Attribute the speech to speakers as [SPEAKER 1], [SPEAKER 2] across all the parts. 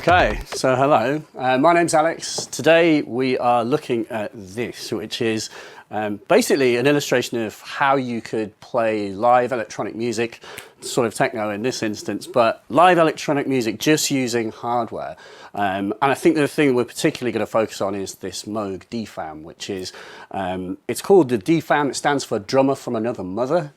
[SPEAKER 1] Okay, so hello, my name's Alex. Today we are looking at this, which is basically an illustration of how you could play live electronic music, sort of techno in this instance, but live electronic music just using hardware. And I think the thing we're particularly going to focus on is this Moog DFAM, which is, it's called the DFAM, it stands for Drummer from Another Mother.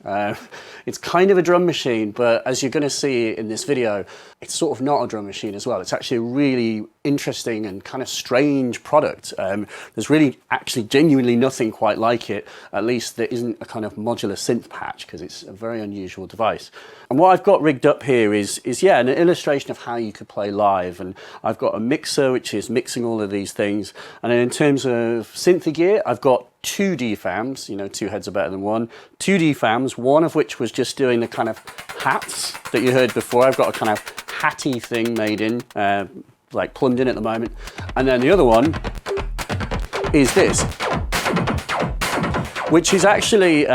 [SPEAKER 1] It's kind of a drum machine, but as you're going to see in this video, it's sort of not a drum machine as well. It's actually a really interesting and kind of strange product. There's really actually genuinely nothing quite like it, at least there isn't a kind of modular synth patch, because it's a very unusual device. And what I've got rigged up here is yeah, an illustration of how you could play live. And I've got a mixer, which is mixing all of these things. And then in terms of synth gear, I've got two DFAMs, you know, two heads are better than one. Two DFAMs, one of which was just doing the kind of hats that you heard before. I've got a kind of hatty thing made in, like plumbed in at the moment. And then the other one is this, which is actually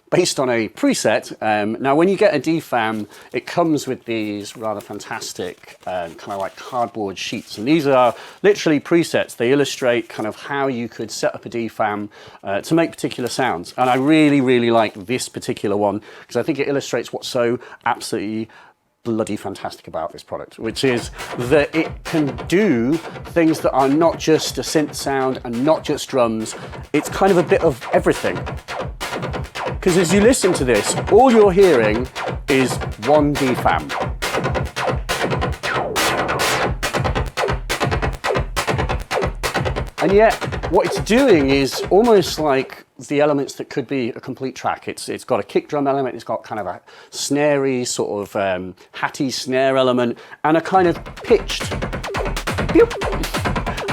[SPEAKER 1] based on a preset. Now, when you get a DFAM, it comes with these rather fantastic kind of like cardboard sheets. And these are literally presets. They illustrate kind of how you could set up a DFAM to make particular sounds. And I really, really like this particular one because I think it illustrates what's so absolutely bloody fantastic about this product, which is that it can do things that are not just a synth sound and not just drums. It's kind of a bit of everything. Because as you listen to this, all you're hearing is one DFAM. And yet, what it's doing is almost like the elements that could be a complete track. It's got a kick drum element, it's got kind of a snarey, sort of hatty snare element, and a kind of pitched,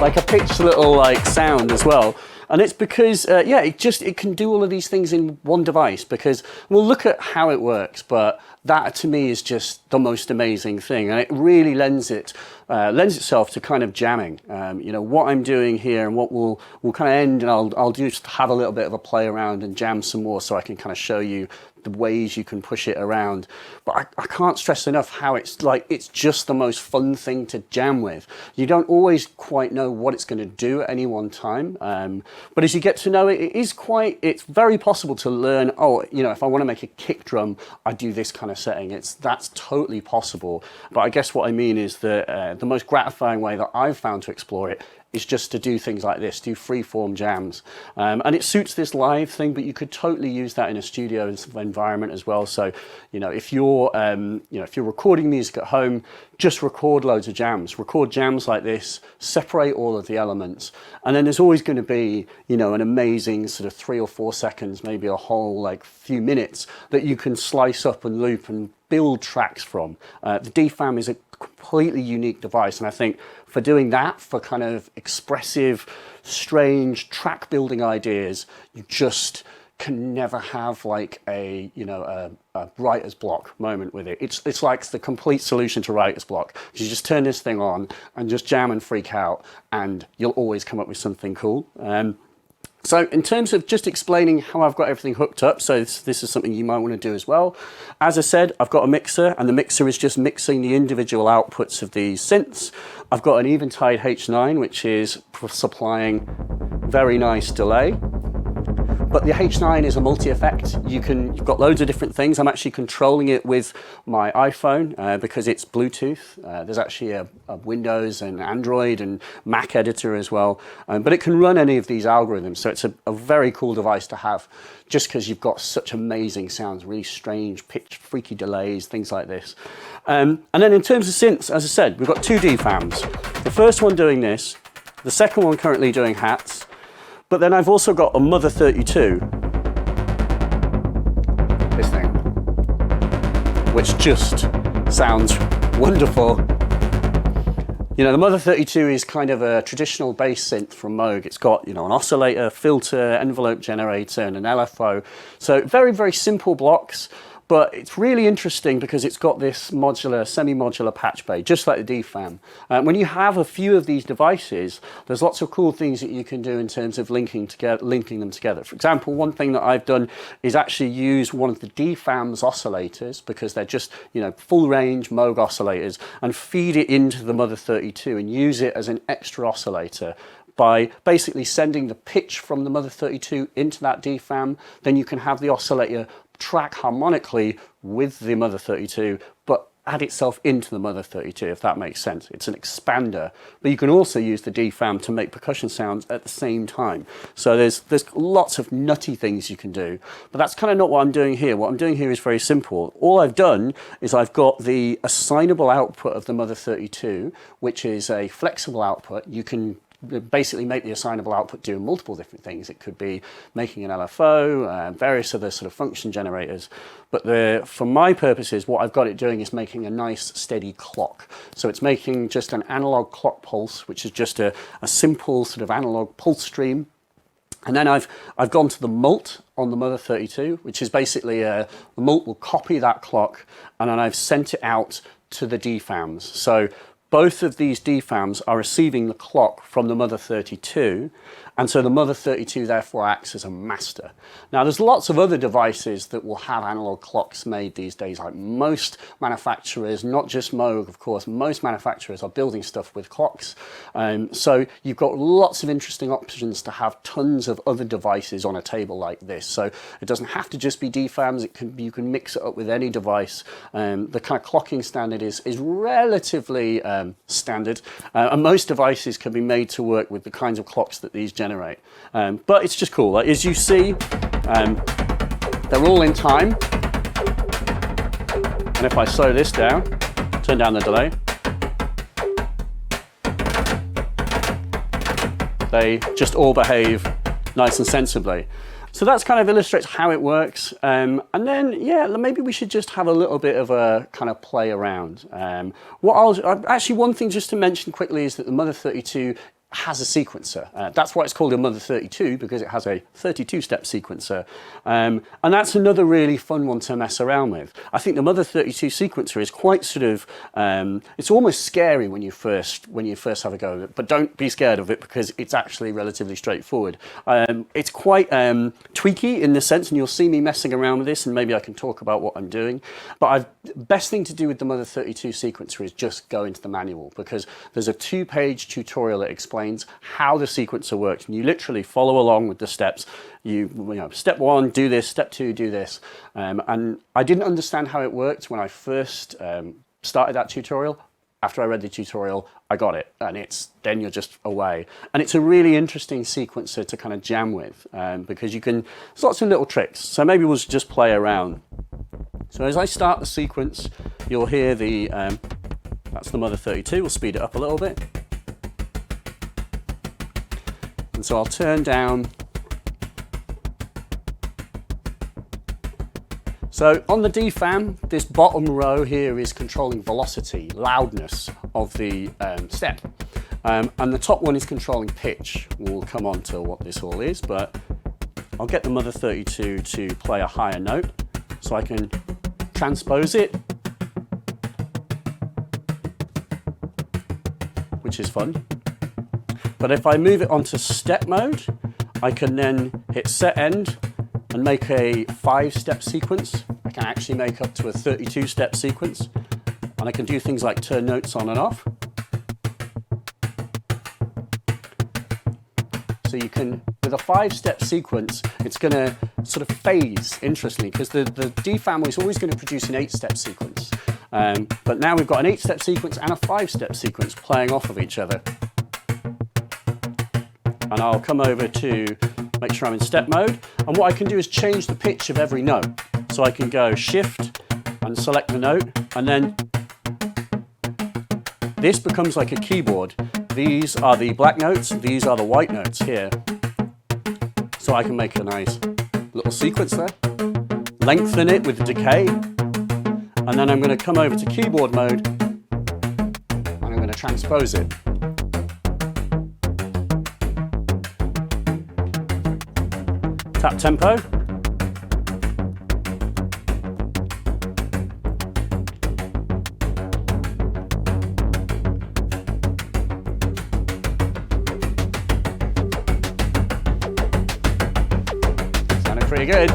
[SPEAKER 1] like a pitched little like sound as well. And it's because, yeah, it can do all of these things in one device, because we'll look at how it works, but that to me is just the most amazing thing. And it really lends itself to kind of jamming. You know, what I'm doing here and what we'll kind of end, and I'll just have a little bit of a play around and jam some more so I can kind of show you the ways you can push it around. But I can't stress enough how it's just the most fun thing to jam with. You don't always quite know what it's going to do at any one time. But as you get to know it, it's very possible to learn, oh, you know, if I want to make a kick drum, I do this kind of setting. That's totally possible. But I guess what I mean is that the most gratifying way that I've found to explore it is just to do things like this, do freeform jams. And it suits this live thing, but you could totally use that in a studio environment as well. So, you know, if you're recording music at home, just record loads of jams. Record jams like this, separate all of the elements, and then there's always going to be, you know, an amazing sort of 3 or 4 seconds, maybe a whole like few minutes that you can slice up and loop and build tracks from. The DFAM is a completely unique device, and I think for doing that, for kind of expressive, strange track building ideas, you just can never have like a writer's block moment with it. It's like the complete solution to writer's block. You just turn this thing on and just jam and freak out, and you'll always come up with something cool. So in terms of just explaining how I've got everything hooked up, so this is something you might want to do as well. As I said, I've got a mixer, and the mixer is just mixing the individual outputs of these synths. I've got an Eventide H9, which is supplying very nice delay. But the H9 is a multi-effect. You've got loads of different things. I'm actually controlling it with my iPhone because it's Bluetooth. There's actually a Windows and Android and Mac editor as well. But it can run any of these algorithms. So it's a very cool device to have, just because you've got such amazing sounds, really strange, pitched, freaky delays, things like this. And then in terms of synths, as I said, we've got two DFAMs. The first one doing this, the second one currently doing hats. But then I've also got a Mother 32, this thing, which just sounds wonderful. You know, the Mother 32 is kind of a traditional bass synth from Moog. It's got, you know, an oscillator, filter, envelope generator, and an LFO. So very, very simple blocks. But it's really interesting because it's got this modular, semi-modular patch bay, just like the DFAM. When you have a few of these devices, there's lots of cool things that you can do in terms of linking them together. For example, one thing that I've done is actually use one of the DFAM's oscillators, because they're just, you know, full range Moog oscillators, and feed it into the Mother 32 and use it as an extra oscillator by basically sending the pitch from the Mother 32 into that DFAM. Then you can have the oscillator track harmonically with the Mother 32, but add itself into the Mother 32, if that makes sense. It's an expander, but you can also use the DFAM to make percussion sounds at the same time. So there's lots of nutty things you can do, but that's kind of not what I'm doing here. What I'm doing here is very simple. All I've done is I've got the assignable output of the Mother 32, which is a flexible output. You can basically make the assignable output do multiple different things. It could be making an LFO, various other sort of function generators. But for my purposes, what I've got it doing is making a nice steady clock. So it's making just an analog clock pulse, which is just a simple sort of analog pulse stream. And then I've gone to the mult on the Mother 32, which is basically the mult will copy that clock, and then I've sent it out to the DFAMs. So both of these DFAMs are receiving the clock from the Mother 32, and so the Mother 32 therefore acts as a master. Now there's lots of other devices that will have analog clocks made these days, like most manufacturers, not just Moog of course, most manufacturers are building stuff with clocks. So you've got lots of interesting options to have tons of other devices on a table like this. So it doesn't have to just be DFAMs, you can mix it up with any device. The kind of clocking standard is relatively standard, and most devices can be made to work with the kinds of clocks that these generate. But it's just cool. Like, as you see, they're all in time. And if I slow this down, turn down the delay, they just all behave nice and sensibly. So that's kind of illustrates how it works. And then, yeah, maybe we should just have a little bit of a kind of play around. Actually, one thing just to mention quickly is that the Mother 32 has a sequencer. That's why it's called a Mother 32, because it has a 32-step sequencer. And that's another really fun one to mess around with. I think the Mother 32 sequencer is quite sort of, it's almost scary when you first have a go at it, but don't be scared of it because it's actually relatively straightforward. It's quite tweaky in the sense, and you'll see me messing around with this, and maybe I can talk about what I'm doing. But best thing to do with the Mother 32 sequencer is just go into the manual, because there's a 2-page tutorial that explains how the sequencer works, and you literally follow along with the steps. You know, step 1, do this, step 2, do this. And I didn't understand how it worked when I first started that tutorial. After I read the tutorial, I got it, and then you're just away. And it's a really interesting sequencer to kind of jam with, because there's lots of little tricks. So maybe we'll just play around. So as I start the sequence, you'll hear that's the Mother 32. We'll speed it up a little bit. And so I'll turn down. So on the DFAM, this bottom row here is controlling velocity, loudness of the step. And the top one is controlling pitch. We'll come on to what this all is, but I'll get the Mother 32 to play a higher note so I can transpose it, which is fun. But if I move it onto step mode, I can then hit set end and make a 5-step sequence. I can actually make up to a 32-step sequence. And I can do things like turn notes on and off. So you can, with a 5-step sequence, it's going to sort of phase, interestingly, because the DFAM is always going to produce an 8-step sequence. But now we've got an 8-step sequence and a 5-step sequence playing off of each other. And I'll come over to make sure I'm in step mode. And what I can do is change the pitch of every note. So I can go shift and select the note, and then this becomes like a keyboard. These are the black notes, these are the white notes here. So I can make a nice little sequence there, lengthen it with the decay, and then I'm going to come over to keyboard mode, and I'm going to transpose it. Tap tempo. pretty good.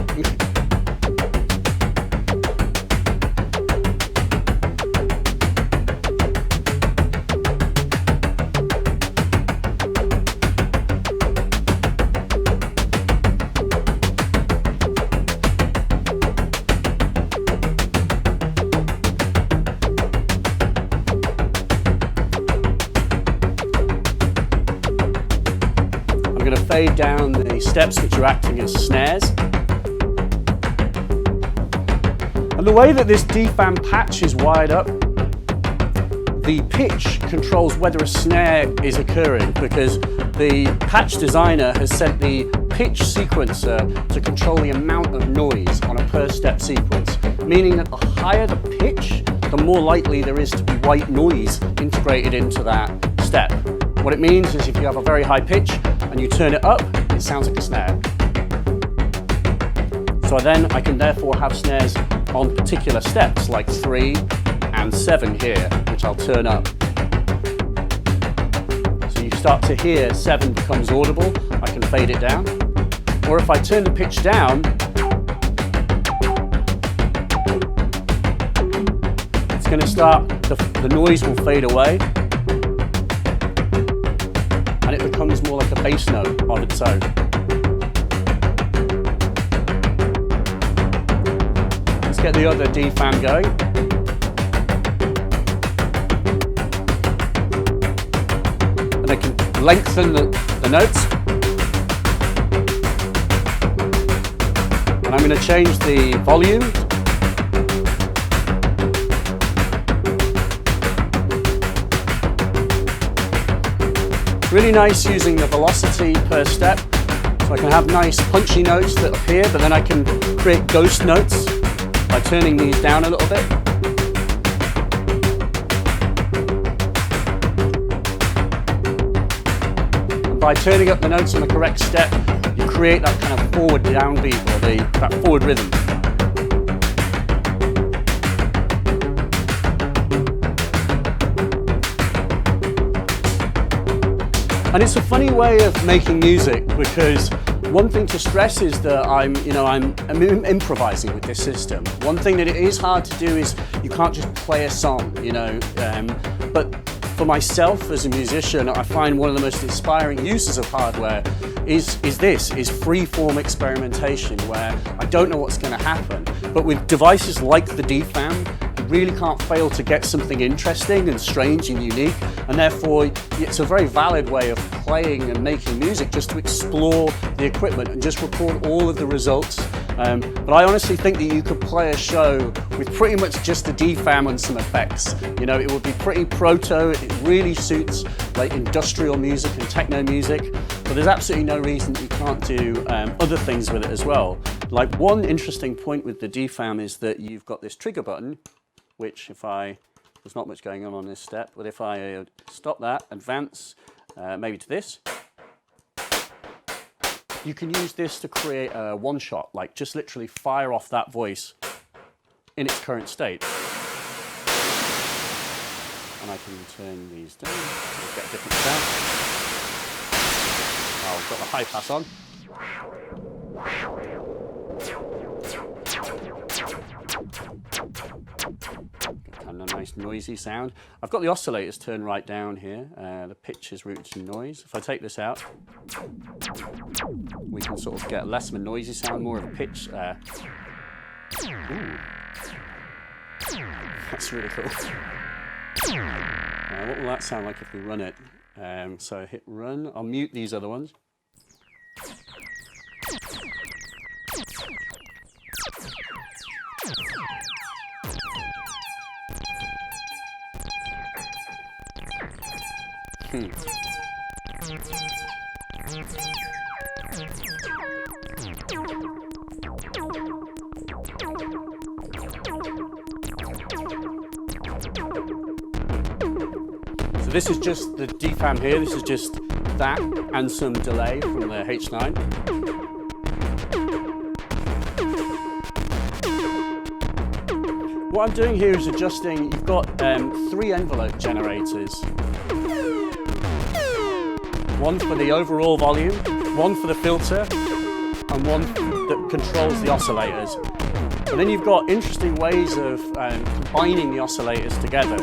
[SPEAKER 1] I'm going to fade down the steps which are acting as snares. And the way that this DFAM patch is wired up, the pitch controls whether a snare is occurring, because the patch designer has set the pitch sequencer to control the amount of noise on a per step sequence, meaning that the higher the pitch, the more likely there is to be white noise integrated into that step. What it means is if you have a very high pitch and you turn it up, it sounds like a snare. So then I can therefore have snares on particular steps like 3 and 7 here, which I'll turn up. So you start to hear 7 becomes audible, I can fade it down. Or if I turn the pitch down, it's going to start, the noise will fade away, and it becomes more like a bass note on its own. Let's get the other DFAM going. And I can lengthen the notes. And I'm going to change the volume. Really nice using the velocity per step. So I can have nice punchy notes that appear, but then I can create ghost notes by turning these down a little bit. And by turning up the notes on the correct step, you create that kind of forward downbeat, or that forward rhythm. And it's a funny way of making music, because one thing to stress is that I'm improvising with this system. One thing that it is hard to do is you can't just play a song, but for myself as a musician, I find one of the most inspiring uses of hardware is freeform experimentation, where I don't know what's going to happen, but with devices like the DFAM, you really can't fail to get something interesting and strange and unique, and therefore it's a very valid way of playing and making music, just to explore the equipment and just record all of the results. But I honestly think that you could play a show with pretty much just the DFAM and some effects. It would be pretty proto, it really suits like industrial music and techno music, but there's absolutely no reason that you can't do other things with it as well. Like, one interesting point with the DFAM is that you've got this trigger button, which there's not much going on this step, but if I stop that, advance, maybe to this, you can use this to create a one-shot, like just literally fire off that voice in its current state. And I can turn these down to get a different sound. I've got the high pass on. And a nice noisy sound. I've got the oscillators turned right down here. The pitch is routed to noise. If I take this out, we can sort of get less of a noisy sound, more of a pitch. Ooh. That's really cool. What will that sound like if we run it? So hit run. I'll mute these other ones. So this is just the DFAM here, this is just that and some delay from the H9. What I'm doing here is adjusting, you've got 3 envelope generators. One for the overall volume, one for the filter, and one that controls the oscillators. And then you've got interesting ways of combining the oscillators together,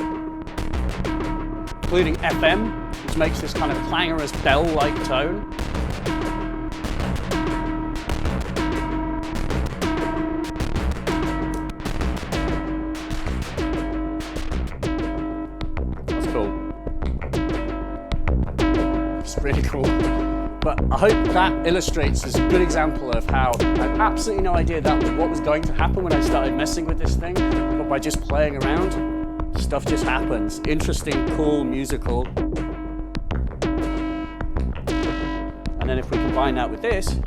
[SPEAKER 1] including FM, which makes this kind of clangorous bell-like tone. That's cool. It's really cool. But I hope that illustrates as a good example of how I had absolutely no idea that was what was going to happen when I started messing with this thing. But by just playing around, stuff just happens. Interesting, cool, musical. And then if we combine that with this,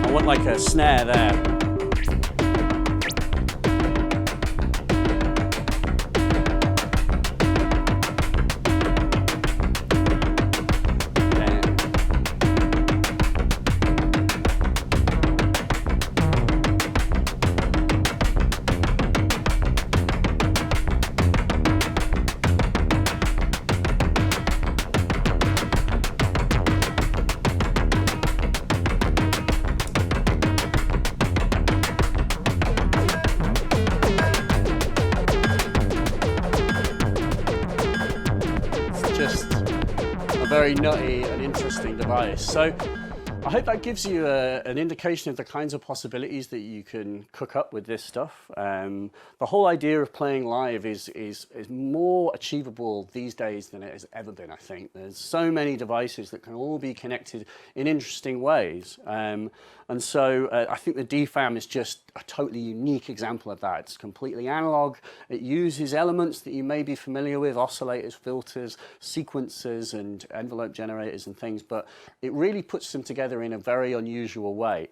[SPEAKER 1] I want like a snare there. Very nutty and interesting device. So I hope that gives you an indication of the kinds of possibilities that you can cook up with this stuff. The whole idea of playing live is more achievable these days than it has ever been, I think. There's so many devices that can all be connected in interesting ways. And so I think the DFAM is just a totally unique example of that. It's completely analog. It uses elements that you may be familiar with, oscillators, filters, sequencers, and envelope generators and things, but it really puts them together in a very unusual way.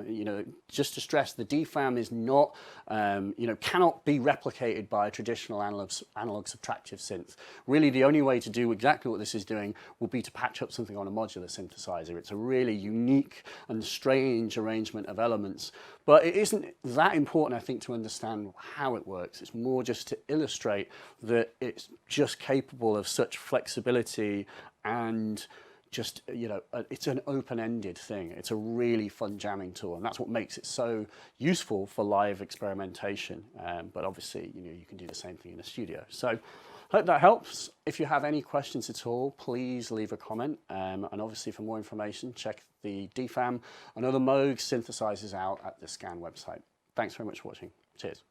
[SPEAKER 1] You know, just to stress, the DFAM is not, you know, cannot be replicated by a traditional analog subtractive synth. Really, the only way to do exactly what this is doing will be to patch up something on a modular synthesizer. It's a really unique and strange arrangement of elements, but it isn't that important, I think, to understand how it works. It's more just to illustrate that it's just capable of such flexibility and just, you know, it's an open-ended thing. It's a really fun jamming tool, and that's what makes it so useful for live experimentation. But obviously, you know, you can do the same thing in a studio. So hope that helps. If you have any questions at all, please leave a comment. And obviously, for more information, check the DFAM and other Moog synthesizers out at the SCAN website. Thanks very much for watching. Cheers.